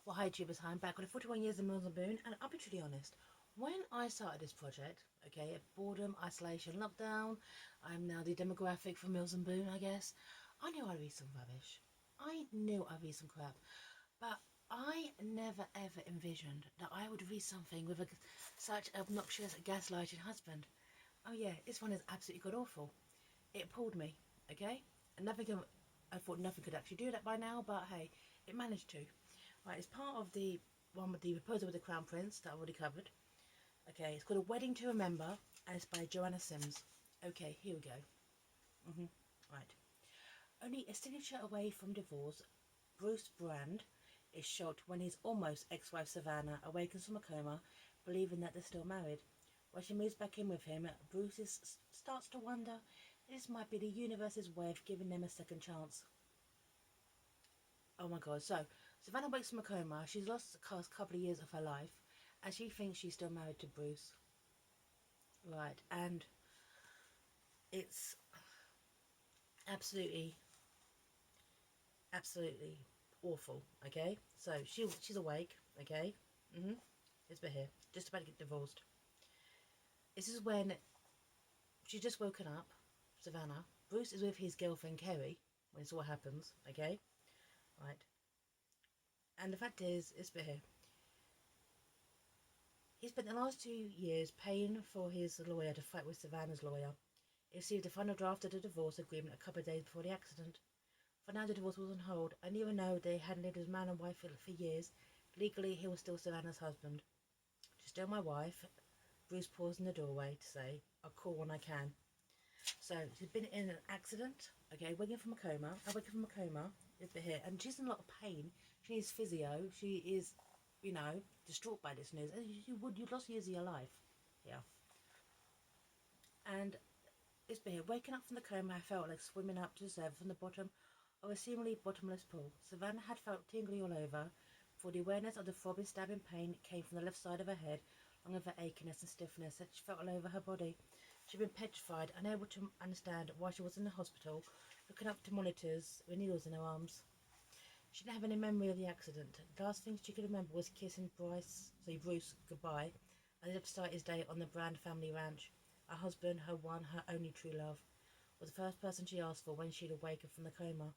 Well, hi tubers, hi, I'm back with 41 years of Mills Boon, and I'll be truly honest. When I started this project, okay, boredom, isolation, lockdown, I'm now the demographic for Mills Boon, I guess. I knew I'd read some rubbish. I knew I'd read some crap. But I never ever envisioned that I would read something with such obnoxious gaslighting husband. Oh yeah, this one is absolutely god awful. It pulled me, okay? And I thought nothing could actually do that by now, but hey, it managed to. Right, it's part of the one with the proposal with the Crown Prince that I've already covered. Okay, it's called A Wedding to Remember, and it's by Joanna Sims. Okay, here we go. Right. Only a signature away from divorce, Bruce Brand is shocked when his almost ex-wife Savannah awakens from a coma, believing that they're still married. When she moves back in with him, Bruce starts to wonder this might be the universe's way of giving them a second chance. Oh my god, so Savannah wakes from a coma. She's lost the past couple of years of her life, and she thinks she's still married to Bruce. Right, and it's absolutely, absolutely awful, okay? So she's awake, okay? It's been here, just about to get divorced. This is when she's just woken up, Savannah. Bruce is with his girlfriend Kerry when this all happens, okay? Right. And the fact is, it's been here. He spent the last 2 years paying for his lawyer to fight with Savannah's lawyer. He received the final draft of the divorce agreement a couple of days before the accident. For now the divorce was on hold, and even though they had lived as man and wife for years, legally he was still Savannah's husband. She's still my wife. Bruce paused in the doorway to say, I'll call when I can. So she's been in an accident, okay, waking from a coma. It's been here, and she's in a lot of pain. She needs physio. She is, distraught by this news. You'd lost years of your life. Yeah. And it's been here. Waking up from the coma, I felt like swimming up to the surface from the bottom of a seemingly bottomless pool. Savannah had felt tingly all over, for the awareness of the throbbing, stabbing pain came from the left side of her head, along with her achiness and stiffness that she felt all over her body. She'd been petrified, unable to understand why she was in the hospital, looking up to monitors with needles in her arms. She didn't have any memory of the accident. The last thing she could remember was kissing Bruce goodbye as he started his day on the Brand family ranch. Her husband, her only true love, was the first person she asked for when she'd awakened from the coma.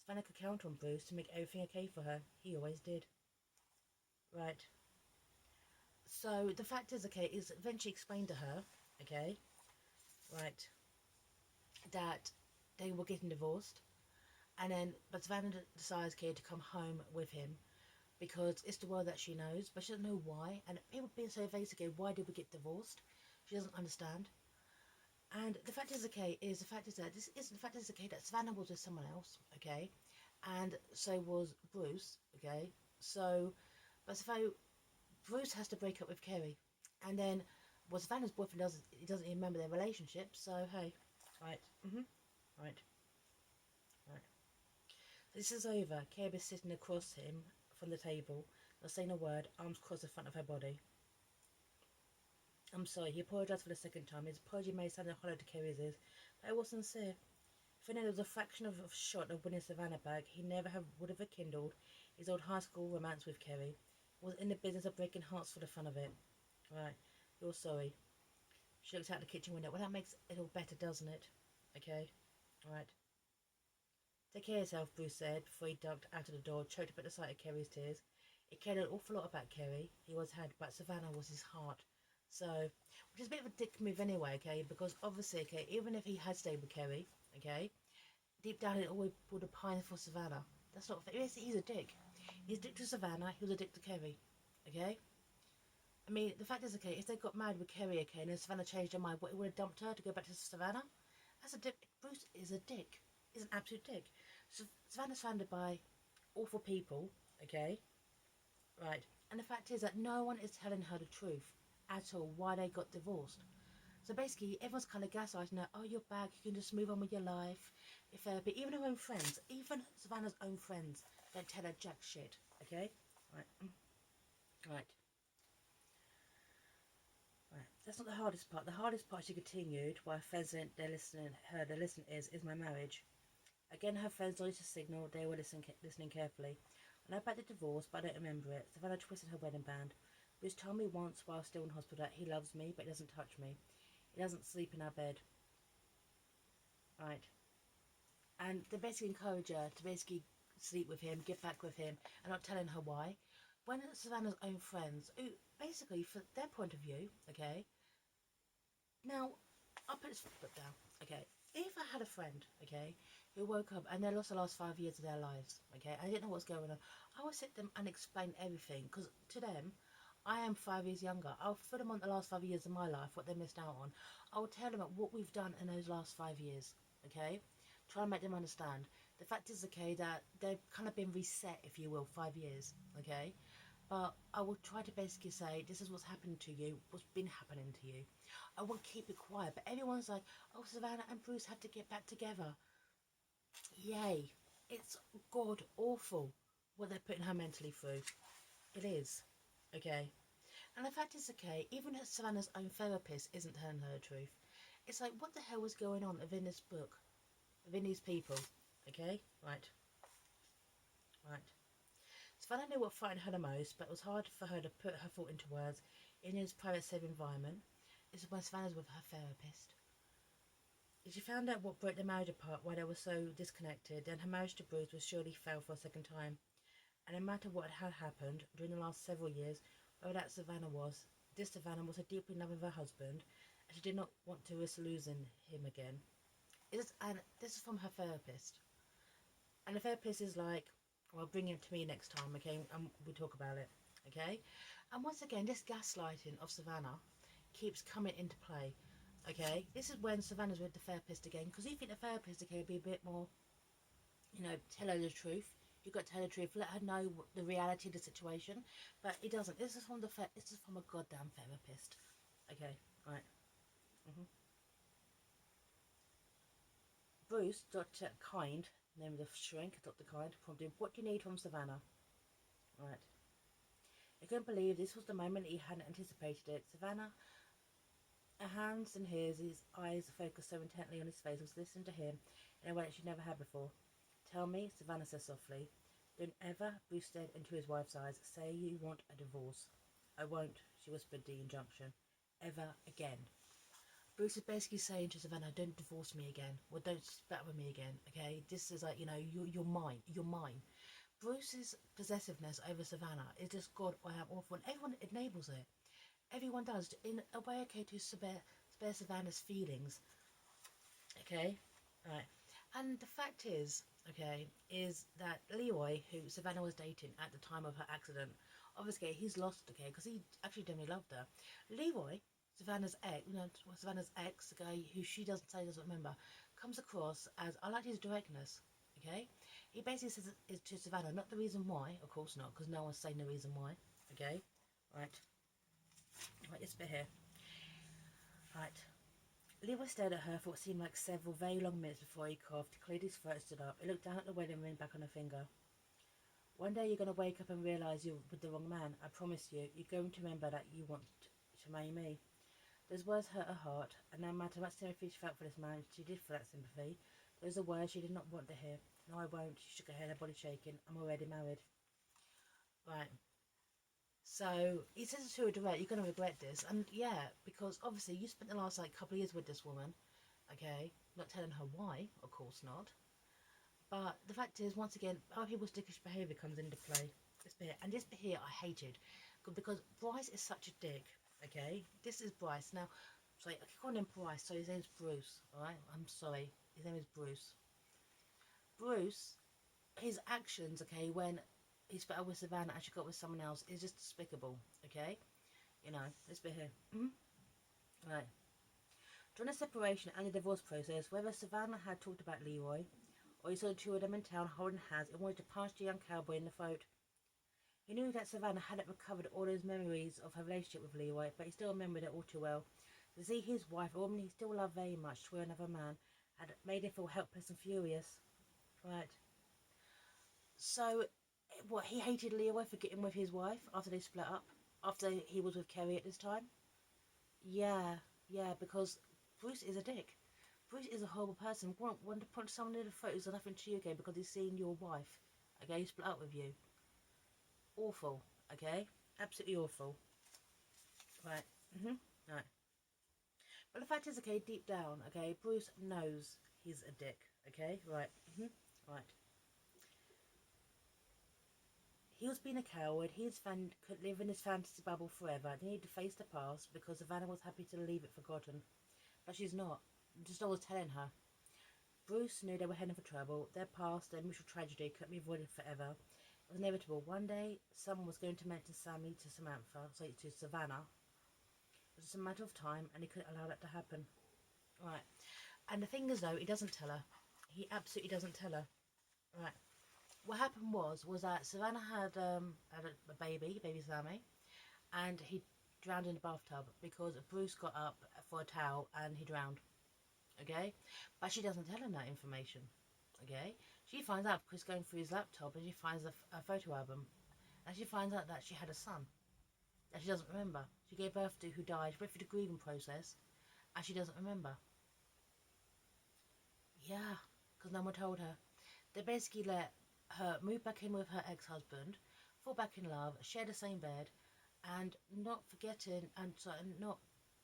Savannah could count on Bruce to make everything okay for her. He always did. Right. So the fact is, okay, is eventually explained to her, okay, right, that they were getting divorced, but Savannah decides, okay, to come home with him because it's the world that she knows, but she doesn't know why. And people being so vague, okay, why did we get divorced? She doesn't understand. And the fact is, okay, that Savannah was with someone else, okay, and so was Bruce, okay. So Bruce has to break up with Kerry, and then Savannah's boyfriend doesn't even remember their relationship. So hey, right, right, right. This is over. Kerry is sitting across him from the table, not saying a word, arms crossed in front of her body. I'm sorry, he apologised for the second time. His apology may sound hollow to Kerry's ears, but it was sincere. If there was a fraction of a shot of winning Savannah back, he never would have rekindled his old high school romance with Kerry. He was in the business of breaking hearts for the fun of it. Right, you're sorry. She looks out the kitchen window. Well, that makes it all better, doesn't it? Okay, right. Take care of yourself, Bruce said, before he ducked out of the door, choked up at the sight of Kerry's tears. He cared an awful lot about Kerry. He always had, but Savannah was his heart. So, which is a bit of a dick move anyway, okay? Because obviously, okay, even if he had stayed with Kerry, okay, deep down he always pulled a pine for Savannah. That's not fair. He's a dick. He's a dick to Savannah. He was a dick to Kerry, okay? I mean, the fact is, okay, if they got married with Kerry, okay, and then Savannah changed her mind, what, he would have dumped her to go back to Savannah? That's a dick. Bruce is a dick. He's an absolute dick. So Savannah's surrounded by awful people, okay? Right. And the fact is that no one is telling her the truth at all, why they got divorced. So basically, everyone's kind of gaslighting her. Oh, you're back. You can just move on with your life. If therapy, even her own friends, even Savannah's own friends, don't tell her jack shit. Okay, right, right, right. That's not the hardest part. The hardest part, she continued, while her friends they're listening. The listen is my marriage. Again, her friends noticed a signal. They were listening carefully. I know about the divorce, but I don't remember it. Savannah twisted her wedding band. Bruce told me once while still in hospital that he loves me, but he doesn't touch me. He doesn't sleep in our bed. Right. And they basically encourage her to basically sleep with him, get back with him, and not telling her why. When Savannah's own friends, who basically, for their point of view, okay, now, I'll put this foot down, okay, if I had a friend, okay, who woke up and they lost the last 5 years of their lives, okay, I didn't know what's going on, I would sit them and explain everything, because to them, I am 5 years younger. I'll put them on the last 5 years of my life, what they missed out on. I will tell them what we've done in those last 5 years, okay? Try and make them understand. The fact is, okay, that they've kind of been reset, if you will, 5 years, okay? But I will try to basically say, this is what's happened to you, what's been happening to you. I won't keep it quiet, but everyone's like, oh, Savannah and Bruce have to get back together. Yay. It's god awful what they're putting her mentally through. It is. Okay. And the fact is, okay, even Savannah's own therapist isn't telling her the truth. It's like, what the hell was going on within this book? Within these people? Okay? Right. Right. Savannah knew what frightened her the most, but it was hard for her to put her thought into words in his private, safe environment. It's when Savannah's with her therapist. She found out what broke the marriage apart, why they were so disconnected, then her marriage to Bruce was surely failed for a second time. And no matter what had happened during the last several years, whether that Savannah was, this Savannah was so deeply in love with her husband, and she did not want to risk losing him again. And this is from her therapist. And the therapist is like, well, bring him to me next time, okay, and we'll talk about it, okay? And once again, this gaslighting of Savannah keeps coming into play, okay? This is when Savannah's with the therapist again, because you think the therapist, okay, will be a bit more, you know, tell her the truth. You've got to tell her the truth, let her know the reality of the situation, but it doesn't. This is from a goddamn therapist, okay, right. Bruce, Dr. Kind, name of the shrink, Dr. Kind, prompted him, what do you need from Savannah? Right. He couldn't believe this was the moment he hadn't anticipated it. Savannah, her hands in his eyes focused so intently on his face, was listening to him in a way that she never had before. Tell me, Savannah said softly. Don't ever, Bruce stared into his wife's eyes, say you want a divorce. I won't, she whispered the injunction. Ever again. Bruce is basically saying to Savannah, don't divorce me again, or don't split with me again, okay? This is like, you know, you're mine, you're mine. Bruce's possessiveness over Savannah is just god awful, and everyone enables it. Everyone does, in a way, okay, to spare Savannah's feelings, okay? Right. And the fact is, okay, is that Leroy, who Savannah was dating at the time of her accident, obviously he's lost, okay, because he actually genuinely loved her. Leroy, Savannah's ex, you know, Savannah's ex, the guy who she doesn't remember, comes across as, I like his directness, okay? He basically says it to Savannah, not the reason why, of course not, because no one's saying the reason why, okay? Right. Right, this bit here. Right. Leroy stared at her for what seemed like several very long minutes before he coughed, cleared his throat, stood up. He looked down at the wedding ring back on her finger. One day you're going to wake up and realise you're with the wrong man. I promise you, you're going to remember that you want to marry me. Those words hurt her heart, and no matter how much sympathy she felt for this man, she did feel that sympathy. Those are words she did not want to hear. No, I won't. She shook her head, her body shaking. I'm already married. Right. So he says to her direct, you're going to regret this. And yeah, because obviously you spent the last like couple of years with this woman. Okay, not telling her why, of course not. But the fact is, once again, other people's dickish behaviour comes into play. This bit, and this bit here I hated, because Bryce is such a dick. Okay, this is Bryce. Now, sorry, I keep calling him Bryce, so his name's Bruce. All right, I'm sorry, his name is Bruce. Bruce, his actions, okay, when he split up with Savannah and she got with someone else, is just despicable. Okay, you know, this bit here. Right. During the separation and the divorce process, whether Savannah had talked about Leroy, or he saw the two of them in town holding hands and wanted to punch the young cowboy in the throat. He knew that Savannah hadn't recovered all those memories of her relationship with Leroy, but he still remembered it all too well. To see his wife, a woman he still loved very much, swear another man, had made him feel helpless and furious. Right. So, what, he hated Leroy for getting with his wife after they split up? After he was with Kerry at this time? Yeah, yeah, because Bruce is a dick. Bruce is a horrible person. Want to punch someone in the throat who's done nothing to you, okay, because he's seen your wife, okay, split up with you. Awful, okay? Absolutely awful. Right. Right. But the fact is, okay, deep down, okay, Bruce knows he's a dick, okay? Right. Right. He was being a coward. Could live in his fantasy bubble forever. He needed to face the past because Savannah was happy to leave it forgotten. But she's not. Just always telling her. Bruce knew they were heading for trouble. Their past, their mutual tragedy, couldn't be avoided forever. It was inevitable. One day, someone was going to mention Sammy to Samantha, sorry, to Savannah. It was just a matter of time, and he couldn't allow that to happen. Right. And the thing is, though, he doesn't tell her. He absolutely doesn't tell her. Right. What happened was that Savannah had a baby Sammy, and he drowned in the bathtub because Bruce got up for a towel and he drowned. Okay, but she doesn't tell him that information. Okay, she finds out because going through his laptop and she finds a photo album, and she finds out that she had a son that she doesn't remember. She gave birth to who died. She went through the grieving process, and she doesn't remember. Yeah, because no one told her. They basically let her move back in with her ex-husband, fall back in love, share the same bed, and not forgetting and so not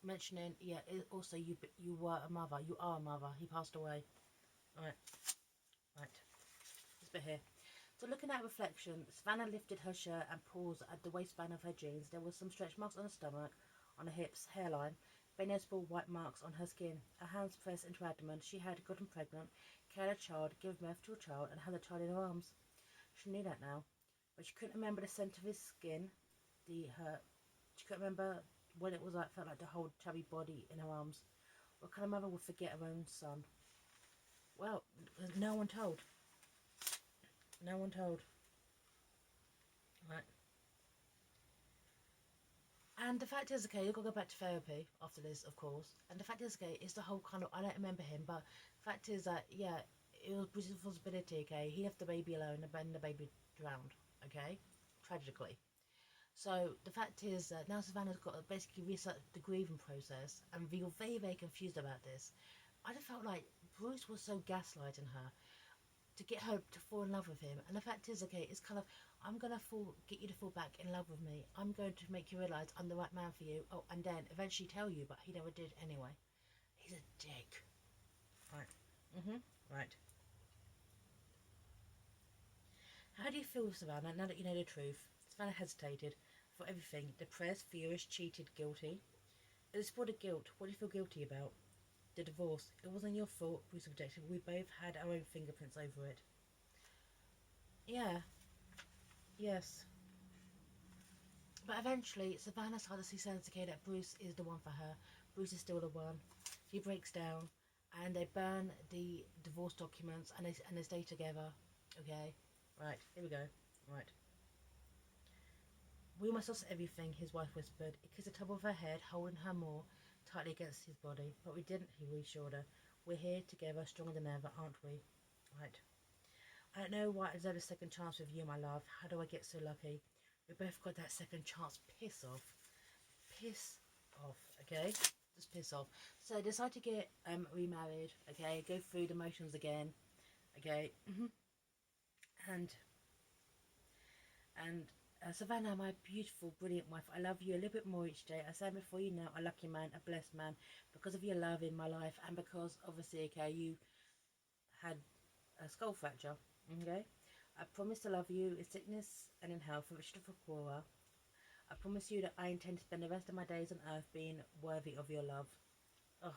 mentioning. Yeah, also you were a mother. You are a mother. He passed away. Right, right. This bit here. So looking at reflection, Savannah lifted her shirt and paused at the waistband of her jeans. There was some stretch marks on her stomach, on her hips, hairline, very noticeable white marks on her skin. Her hands pressed into her abdomen. She had gotten pregnant, carried a child, given birth to a child, and held the child in her arms. She knew that now, but she couldn't remember the scent of his skin. She couldn't remember what it was like. Felt like to hold chubby body in her arms. What kind of mother would forget her own son? Well, no one told. No one told. Right. And the fact is, okay, you've got to go back to therapy after this, of course. And the fact is, okay, it's the whole kind of, I don't remember him, but the fact is that, yeah, it was Bruce's responsibility, okay? He left the baby alone and then the baby drowned, okay? Tragically. So the fact is that now Savannah's got to basically reset the grieving process and feel very, very confused about this. I just felt like Bruce was so gaslighting her to get her to fall in love with him. And the fact is, okay, it's kind of, I'm going to get you to fall back in love with me. I'm going to make you realise I'm the right man for you. Oh, and then eventually tell you, but he never did anyway. He's a dick. Right. Right. How do you feel, Savannah, now that you know the truth? Savannah hesitated. For everything. Depressed, furious, cheated, guilty. It was for the guilt. What do you feel guilty about? The divorce. It wasn't your fault, Bruce objected. We both had our own fingerprints over it. Yeah. Yes. But eventually, Savannah started to see sense, okay, that Bruce is the one for her. Bruce is still the one. She breaks down, and they burn the divorce documents, and they stay together. Okay, right, here we go. Right. We must lost everything, his wife whispered. He kissed the top of her head, holding her more tightly against his body. But we didn't, he reassured her. We're here together, stronger than ever, aren't we? Right. I don't know why I deserve a second chance with you, my love. How do I get so lucky? We both got that second chance. Piss off. Piss off, okay? Just piss off. So decide to get remarried, okay? Go through the motions again, okay? And Savannah, my beautiful, brilliant wife, I love you a little bit more each day. I stand before you now, a lucky man, a blessed man, because of your love in my life, and because obviously, okay, you had a skull fracture, okay? I promise to love you in sickness and in health, from richer to poorer. I promise you that I intend to spend the rest of my days on earth being worthy of your love. Ugh,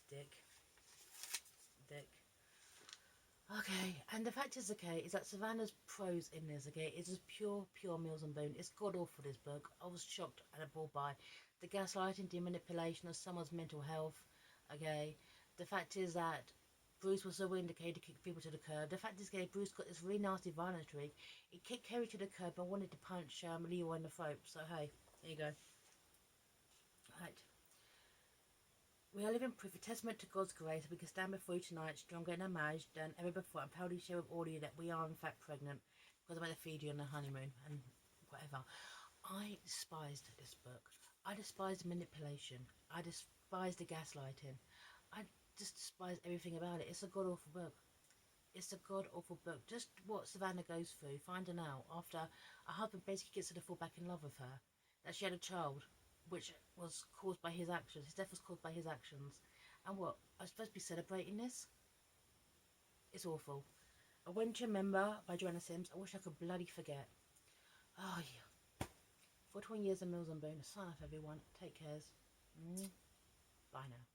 dick. Dick. Okay, and the fact is, okay, is that Savannah's prose in this, okay, is just pure Mills Boon. It's god awful, this book. I was shocked and appalled by the gaslighting, the manipulation of someone's mental health, okay. The fact is that Bruce was so willing to kick people to the curb. The fact is, okay, Bruce got this really nasty violence streak. He kicked Kerry to the curb and wanted to punch Leroy in the throat. So, hey, there you go. Right. We are living proof, a testament to God's grace. We can stand before you tonight, stronger in our marriage than ever before, and proudly share with all of you that we are in fact pregnant, because I'm going to feed you on the honeymoon and whatever. I despised this book. I despised the manipulation. I despised the gaslighting. I just despise everything about it. It's a god awful book. It's a god awful book. Just what Savannah goes through, finding out after her husband basically gets her to fall back in love with her, that she had a child, which was caused by his actions. His death was caused by his actions. And what? I'm supposed to be celebrating this? It's awful. A When to Remember by Joanna Sims. I wish I could bloody forget. Oh, yeah. 41 years of Mills Boon. Sign off, everyone. Take cares. Bye now.